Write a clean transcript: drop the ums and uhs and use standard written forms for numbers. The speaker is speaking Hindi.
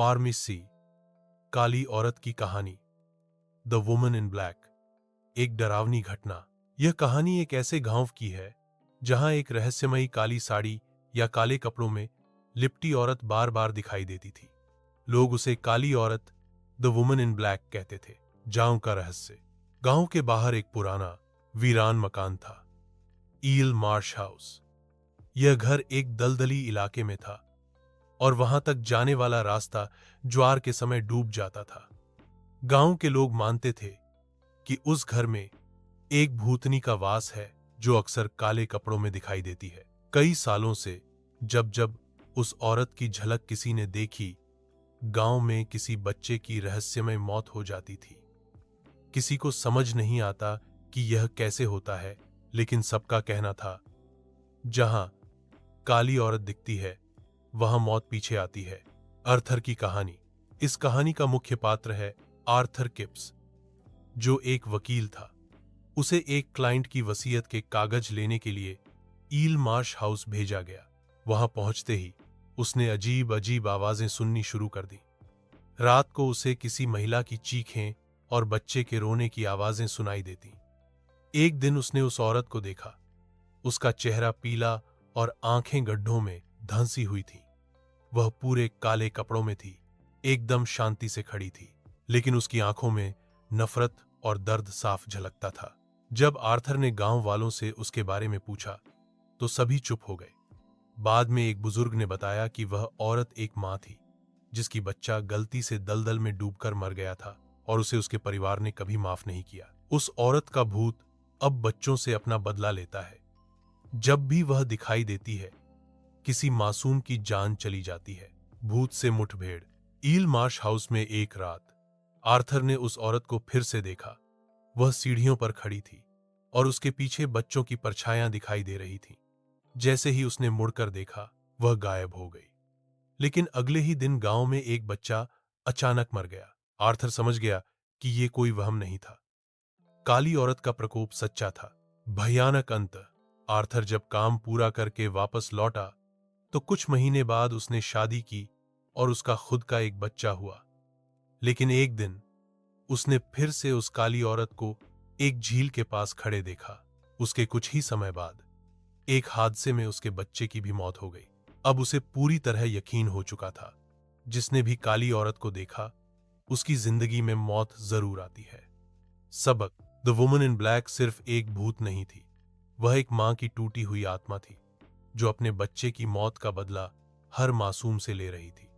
फार्मेसी, काली औरत की कहानी, द वुमन इन ब्लैक, एक डरावनी घटना। यह कहानी एक ऐसे गांव की है जहां एक रहस्यमयी काली साड़ी या काले कपड़ों में लिपटी औरत बार बार दिखाई देती थी। लोग उसे काली औरत, द वुमन इन ब्लैक कहते थे। गांव का रहस्य। गांव के बाहर एक पुराना वीरान मकान था, ईल मार्श हाउस। यह घर एक दलदली इलाके में था और वहां तक जाने वाला रास्ता ज्वार के समय डूब जाता था। गांव के लोग मानते थे कि उस घर में एक भूतनी का वास है जो अक्सर काले कपड़ों में दिखाई देती है। कई सालों से जब जब उस औरत की झलक किसी ने देखी, गांव में किसी बच्चे की रहस्यमय मौत हो जाती थी। किसी को समझ नहीं आता कि यह कैसे होता है, लेकिन सबका कहना था, जहां काली औरत दिखती है वहां मौत पीछे आती है। आर्थर की कहानी। इस कहानी का मुख्य पात्र है आर्थर किप्स, जो एक वकील था। उसे एक क्लाइंट की वसीयत के कागज लेने के लिए ईल मार्श हाउस भेजा गया। वहां पहुंचते ही उसने अजीब अजीब आवाजें सुननी शुरू कर दी। रात को उसे किसी महिला की चीखें और बच्चे के रोने की आवाजें सुनाई देती। एक दिन उसने उस औरत को देखा। उसका चेहरा पीला और आंखें गड्ढों में धंसी हुई थी। वह पूरे काले कपड़ों में थी, एकदम शांति से खड़ी थी, लेकिन उसकी आंखों में नफरत और दर्द साफ झलकता था। जब आर्थर ने गांव वालों से उसके बारे में पूछा तो सभी चुप हो गए। बाद में एक बुजुर्ग ने बताया कि वह औरत एक मां थी जिसकी बच्चा गलती से दलदल में डूबकर मर गया था और उसे उसके परिवार ने कभी माफ नहीं किया। उस औरत का भूत अब बच्चों से अपना बदला लेता है। जब भी वह दिखाई देती है, किसी मासूम की जान चली जाती है। भूत से मुठभेड़। ईल मार्श हाउस में एक रात आर्थर ने उस औरत को फिर से देखा। वह सीढ़ियों पर खड़ी थी और उसके पीछे बच्चों की परछाइयां दिखाई दे रही थीं। जैसे ही उसने मुड़कर देखा, वह गायब हो गई। लेकिन अगले ही दिन गांव में एक बच्चा अचानक मर गया। आर्थर समझ गया कि यह कोई वहम नहीं था। काली औरत का प्रकोप सच्चा था। भयानक अंत। आर्थर जब काम पूरा करके वापस लौटा तो कुछ महीने बाद उसने शादी की और उसका खुद का एक बच्चा हुआ। लेकिन एक दिन उसने फिर से उस काली औरत को एक झील के पास खड़े देखा। उसके कुछ ही समय बाद एक हादसे में उसके बच्चे की भी मौत हो गई। अब उसे पूरी तरह यकीन हो चुका था, जिसने भी काली औरत को देखा उसकी जिंदगी में मौत जरूर आती है। सबक। द वुमन इन ब्लैक सिर्फ एक भूत नहीं थी, वह एक मां की टूटी हुई आत्मा थी जो अपने बच्चे की मौत का बदला हर मासूम से ले रही थी।